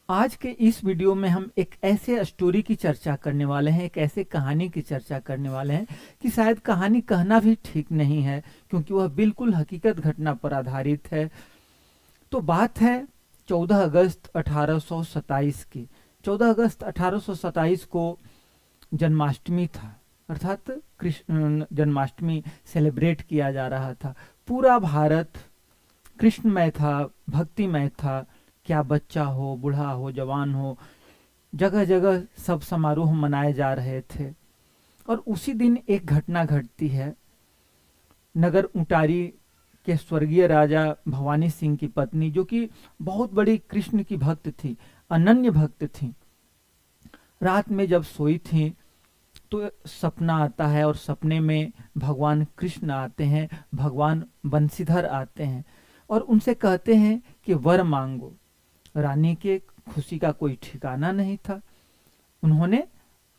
आज के इस वीडियो में हम एक ऐसे स्टोरी की चर्चा करने वाले हैं, एक ऐसे कहानी की चर्चा करने वाले हैं कि शायद कहानी कहना भी ठीक नहीं है, क्योंकि वह बिल्कुल हकीकत घटना पर आधारित है। तो बात है 14 अगस्त 1827 की। 14 अगस्त 1827 को जन्माष्टमी था, अर्थात कृष्ण जन्माष्टमी सेलिब्रेट किया जा रहा था। पूरा भारत कृष्णमय था, भक्तिमय था। क्या बच्चा हो, बूढ़ा हो, जवान हो, जगह जगह सब समारोह मनाए जा रहे थे। और उसी दिन एक घटना घटती है। नगर उटारी के स्वर्गीय राजा भवानी सिंह की पत्नी, जो कि बहुत बड़ी कृष्ण की भक्त थी, अनन्य भक्त थी, रात में जब सोई थी तो सपना आता है और सपने में भगवान कृष्ण आते हैं, भगवान बंशीधर आते हैं और उनसे कहते हैं कि वर मांगो। रानी के खुशी का कोई ठिकाना नहीं था। उन्होंने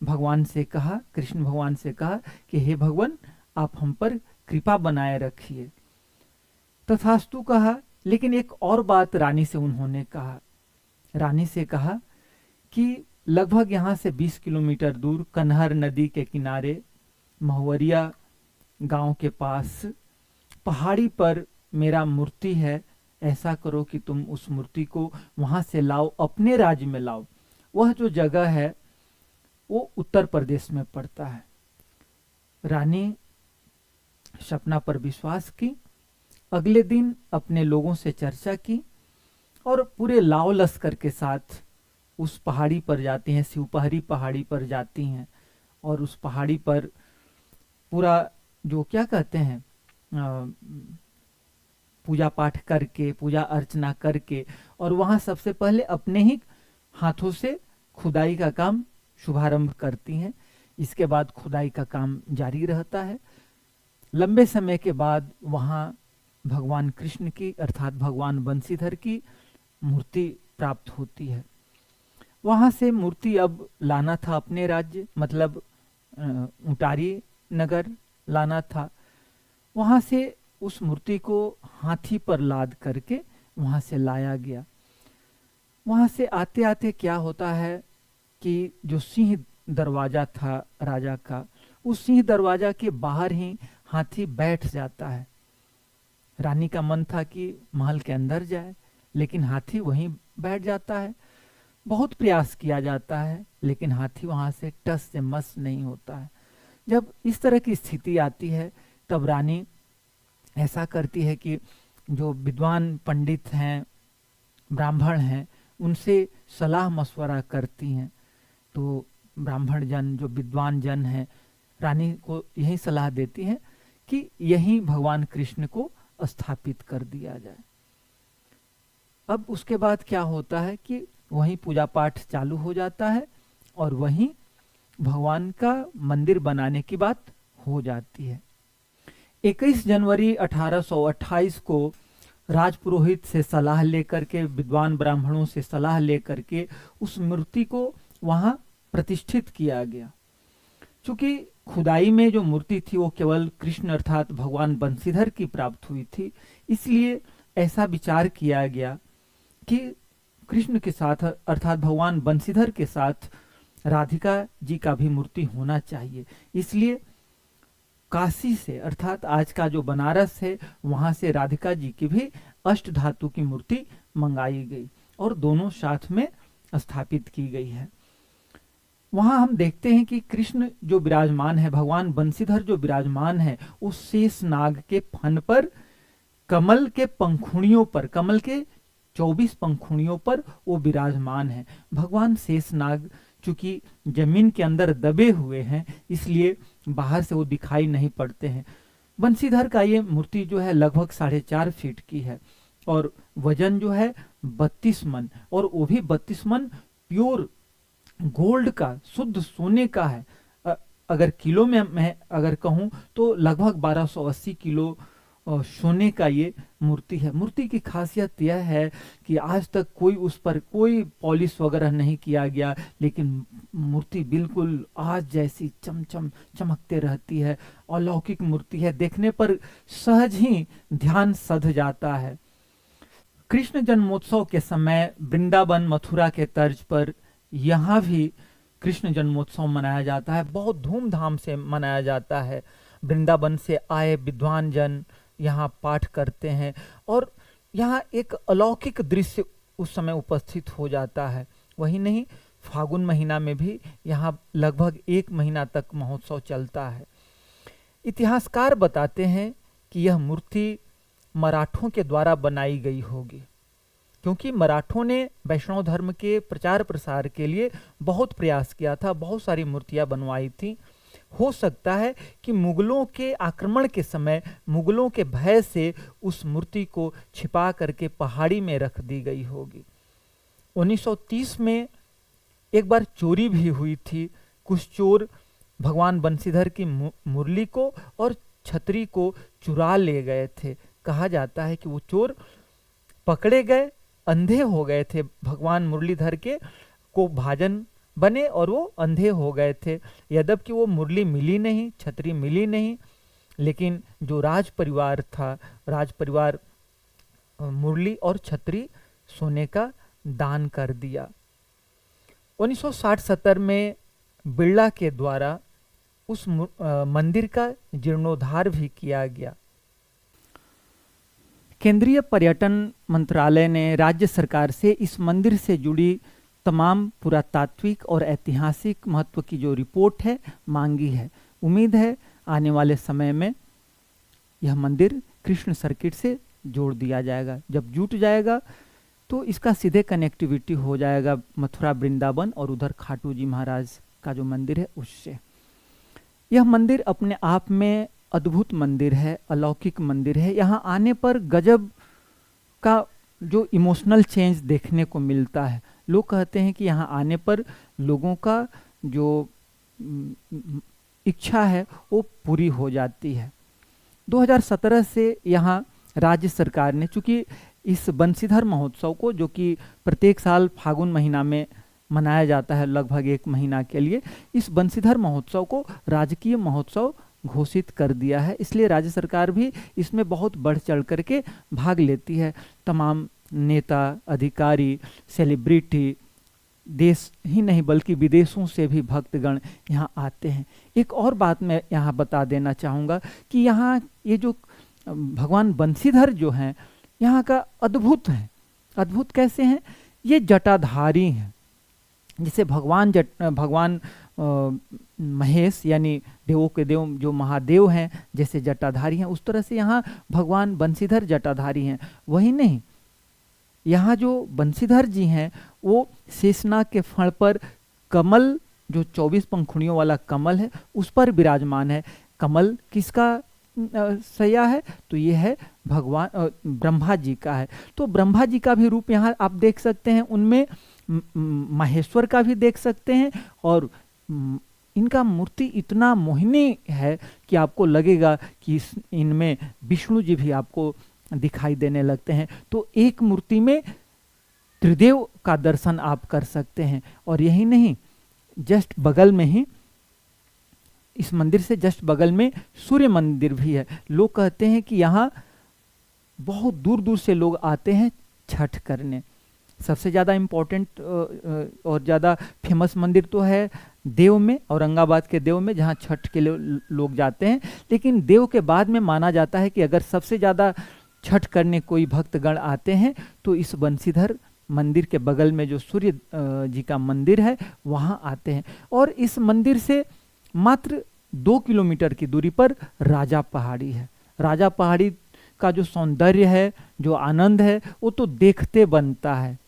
भगवान से कहा, कृष्ण भगवान से कहा कि हे भगवान, आप हम पर कृपा बनाए रखिए। तथास्तु कहा। लेकिन एक और बात रानी से उन्होंने कहा। रानी से कहा कि लगभग यहाँ से 20 किलोमीटर दूर कन्हर नदी के किनारे महुवरिया गांव के पास पहाड़ी पर मेरा मूर्ति है। ऐसा करो कि तुम उस मूर्ति को वहां से लाओ, अपने राज्य में लाओ। वह जो जगह है वो उत्तर प्रदेश में पड़ता है। रानी सपना पर विश्वास की। अगले दिन अपने लोगों से चर्चा की और पूरे लाव लश्कर के साथ उस पहाड़ी पर जाती हैं, शिवपहरी पहाड़ी पर जाती हैं। और उस पहाड़ी पर पूरा जो क्या कहते हैं, पूजा पाठ करके, पूजा अर्चना करके, और वहां सबसे पहले अपने ही हाथों से खुदाई का काम शुभारंभ करती हैं। इसके बाद खुदाई का काम जारी रहता है। लंबे समय के बाद वहां भगवान कृष्ण की अर्थात भगवान बंशीधर की मूर्ति प्राप्त होती है। वहां से मूर्ति अब लाना था अपने राज्य, मतलब उटारी नगर लाना था। वहां से उस मूर्ति को हाथी पर लाद करके वहां से लाया गया। वहां से आते आते क्या होता है कि जो सिंह दरवाजा था राजा का, उस सिंह दरवाजा के बाहर ही हाथी बैठ जाता है। रानी का मन था कि महल के अंदर जाए, लेकिन हाथी वहीं बैठ जाता है। बहुत प्रयास किया जाता है, लेकिन हाथी वहां से टस से मस नहीं होता है। जब इस तरह की स्थिति आती है, तब रानी ऐसा करती है कि जो विद्वान पंडित हैं, ब्राह्मण हैं, उनसे सलाह मशवरा करती हैं। तो ब्राह्मण जन, जो विद्वान जन हैं, रानी को यही सलाह देती हैं कि यही भगवान कृष्ण को स्थापित कर दिया जाए। अब उसके बाद क्या होता है कि वहीं पूजा पाठ चालू हो जाता है और वहीं भगवान का मंदिर बनाने की बात हो जाती है। 21 जनवरी 1828 को राजपुरोहित से सलाह लेकर के, विद्वान ब्राह्मणों से सलाह लेकर के उस मूर्ति को वहां प्रतिष्ठित किया गया। चूंकि खुदाई में जो मूर्ति थी वो केवल कृष्ण अर्थात भगवान बंशीधर की प्राप्त हुई थी, इसलिए ऐसा विचार किया गया कि कृष्ण के साथ अर्थात भगवान बंशीधर के साथ राधिका जी का भी मूर्ति होना चाहिए। इसलिए काशी से अर्थात आज का जो बनारस है, वहां से राधिका जी की भी अष्ट धातु की मूर्ति मंगाई गई और दोनों साथ में स्थापित की गई है। वहां हम देखते हैं कि कृष्ण जो विराजमान है, भगवान बंशीधर जो विराजमान है, उस शेष नाग के फन पर, कमल के पंखुड़ियों पर, कमल के 24 पंखुड़ियों पर वो विराजमान है। भगवान शेषनाग चूंकि जमीन के अंदर दबे हुए हैं, इसलिए बाहर से वो दिखाई नहीं पड़ते हैं। बंशीधर का ये मूर्ति जो है लगभग 4.5 फीट की है और वजन जो है 32 मन, और वो भी 32 मन प्योर गोल्ड का, शुद्ध सोने का है। अगर किलो में मैं अगर कहूं तो लगभग 1280 किलो सोने का ये मूर्ति है। मूर्ति की खासियत यह है कि आज तक कोई उस पर कोई पॉलिश वगैरह नहीं किया गया, लेकिन मूर्ति बिल्कुल आज जैसी चमचम चमकते रहती है। अलौकिक मूर्ति है, देखने पर सहज ही ध्यान सध जाता है। कृष्ण जन्मोत्सव के समय वृंदावन मथुरा के तर्ज पर यहाँ भी कृष्ण जन्मोत्सव मनाया जाता है, बहुत धूमधाम से मनाया जाता है। वृंदावन से आए विद्वान जन यहाँ पाठ करते हैं और यहाँ एक अलौकिक दृश्य उस समय उपस्थित हो जाता है। वही नहीं, फागुन महीना में भी यहाँ लगभग 1 महीना तक महोत्सव चलता है। इतिहासकार बताते हैं कि यह मूर्ति मराठों के द्वारा बनाई गई होगी, क्योंकि मराठों ने वैष्णव धर्म के प्रचार प्रसार के लिए बहुत प्रयास किया था, बहुत सारी मूर्तियां बनवाई थी। हो सकता है कि मुगलों के आक्रमण के समय मुगलों के भय से उस मूर्ति को छिपा करके पहाड़ी में रख दी गई होगी। 1930 में एक बार चोरी भी हुई थी। कुछ चोर भगवान बंशीधर की मुरली को और छतरी को चुरा ले गए थे। कहा जाता है कि वो चोर पकड़े गए, अंधे हो गए थे, भगवान मुरलीधर के को भाजन बने और वो अंधे हो गए थे। यद्यपि वो मुरली मिली नहीं, छतरी मिली नहीं, लेकिन जो राज परिवार था, राज परिवार मुरली और छतरी सोने का दान कर दिया। 1960-70 में बिरला के द्वारा उस मंदिर का जीर्णोद्धार भी किया गया। केंद्रीय पर्यटन मंत्रालय ने राज्य सरकार से इस मंदिर से जुड़ी तमाम पुरातात्विक और ऐतिहासिक महत्व की जो रिपोर्ट है मांगी है। उम्मीद है आने वाले समय में यह मंदिर कृष्ण सर्किट से जोड़ दिया जाएगा। जब जुट जाएगा तो इसका सीधे कनेक्टिविटी हो जाएगा मथुरा वृंदावन और उधर खाटू जी महाराज का जो मंदिर है उससे। यह मंदिर अपने आप में अद्भुत मंदिर है, अलौकिक मंदिर है। यहाँ आने पर गजब का जो इमोशनल चेंज देखने को मिलता है। लोग कहते हैं कि यहाँ आने पर लोगों का जो इच्छा है वो पूरी हो जाती है। 2017 से यहाँ राज्य सरकार ने, चूंकि इस बंशीधर महोत्सव को, जो कि प्रत्येक साल फागुन महीना में मनाया जाता है लगभग 1 महीना के लिए, इस बंशीधर महोत्सव को राजकीय महोत्सव घोषित कर दिया है। इसलिए राज्य सरकार भी इसमें बहुत बढ़ चढ़ करके भाग लेती है। तमाम नेता, अधिकारी, सेलिब्रिटी, देश ही नहीं बल्कि विदेशों से भी भक्तगण यहाँ आते हैं। एक और बात मैं यहाँ बता देना चाहूँगा कि यहाँ ये जो भगवान बंशीधर जो हैं, यहाँ का अद्भुत है। अद्भुत कैसे हैं? ये जटाधारी हैं। जिसे भगवान महेश यानी देवों के देव जो महादेव हैं जैसे जटाधारी हैं, उस तरह से यहाँ भगवान बंशीधर जटाधारी हैं। वही नहीं, यहाँ जो बंशीधर जी हैं वो शेषनाग के फण पर कमल, जो 24 पंखुड़ियों वाला कमल है, उस पर विराजमान है। कमल किसका सैया है? तो ये है भगवान ब्रह्मा जी का है। तो ब्रह्मा जी का भी रूप यहाँ आप देख सकते हैं, उनमें महेश्वर का भी देख सकते हैं और इनका मूर्ति इतना मोहिनी है कि आपको लगेगा कि इनमें विष्णु जी भी आपको दिखाई देने लगते हैं। तो एक मूर्ति में त्रिदेव का दर्शन आप कर सकते हैं। और यही नहीं, जस्ट बगल में ही, इस मंदिर से जस्ट बगल में सूर्य मंदिर भी है। लोग कहते हैं कि यहाँ बहुत दूर दूर से लोग आते हैं छठ करने। सबसे ज़्यादा इम्पोर्टेंट और ज़्यादा फेमस मंदिर तो है देव में, औरंगाबाद के देव में, जहाँ छठ के लिए लोग जाते हैं। लेकिन देव के बाद में माना जाता है कि अगर सबसे ज़्यादा छठ करने कोई भक्तगण आते हैं तो इस बंशीधर मंदिर के बगल में जो सूर्य जी का मंदिर है वहाँ आते हैं। और इस मंदिर से मात्र 2 किलोमीटर की दूरी पर राजा पहाड़ी है। राजा पहाड़ी का जो सौंदर्य है, जो आनंद है, वो तो देखते बनता है।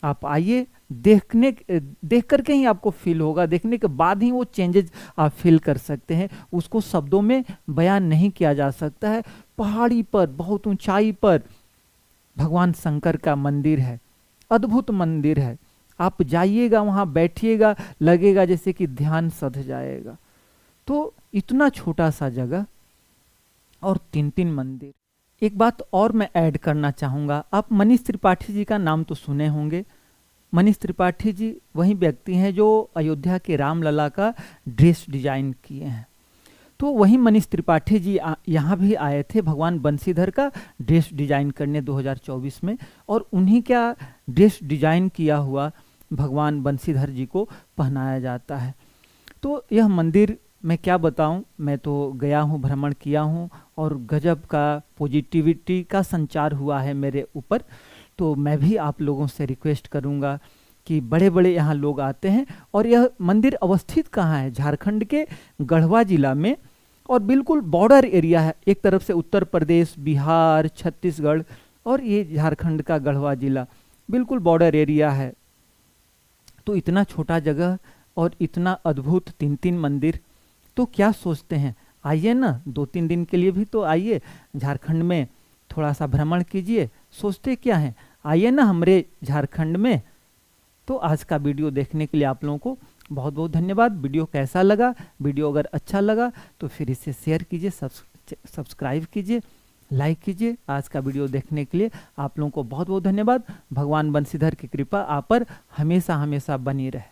आप आइए, देख करके ही आपको फील होगा, देखने के बाद ही वो चेंजेस आप फील कर सकते हैं। उसको शब्दों में बयान नहीं किया जा सकता है। पहाड़ी पर, बहुत ऊंचाई पर भगवान शंकर का मंदिर है, अद्भुत मंदिर है। आप जाइएगा, वहाँ बैठिएगा, लगेगा जैसे कि ध्यान सध जाएगा। तो इतना छोटा सा जगह और 3 मंदिर। एक बात और मैं ऐड करना चाहूँगा। आप मनीष त्रिपाठी जी का नाम तो सुने होंगे। मनीष त्रिपाठी जी वही व्यक्ति हैं जो अयोध्या के रामलला का ड्रेस डिजाइन किए हैं। तो वही मनीष त्रिपाठी जी यहाँ भी आए थे भगवान बंशीधर का ड्रेस डिजाइन करने 2024 में, और उन्हीं का ड्रेस डिजाइन किया हुआ भगवान बंशीधर जी को पहनाया जाता है। तो यह मंदिर मैं क्या बताऊं, मैं तो गया हूं, भ्रमण किया हूं, और गजब का पॉजिटिविटी का संचार हुआ है मेरे ऊपर। तो मैं भी आप लोगों से रिक्वेस्ट करूंगा कि बड़े बड़े यहाँ लोग आते हैं। और यह मंदिर अवस्थित कहाँ है? झारखंड के गढ़वा जिला में, और बिल्कुल बॉर्डर एरिया है, एक तरफ से उत्तर प्रदेश, बिहार, छत्तीसगढ़, और ये झारखंड का गढ़वा जिला बिल्कुल बॉर्डर एरिया है। तो इतना छोटा जगह और इतना अद्भुत 3-3 मंदिर, तो क्या सोचते हैं? आइए ना, 2-3 दिन के लिए भी तो आइए, झारखंड में थोड़ा सा भ्रमण कीजिए। सोचते क्या हैं, आइए ना हमारे झारखंड में। तो आज का वीडियो देखने के लिए आप लोगों को बहुत बहुत धन्यवाद। वीडियो कैसा लगा? वीडियो अगर अच्छा लगा तो फिर इसे शेयर कीजिए, सब्सक्राइब कीजिए, लाइक कीजिए। आज का वीडियो देखने के लिए आप लोगों को बहुत बहुत धन्यवाद। भगवान बंशीधर की कृपा आप पर हमेशा हमेशा बनी रहे।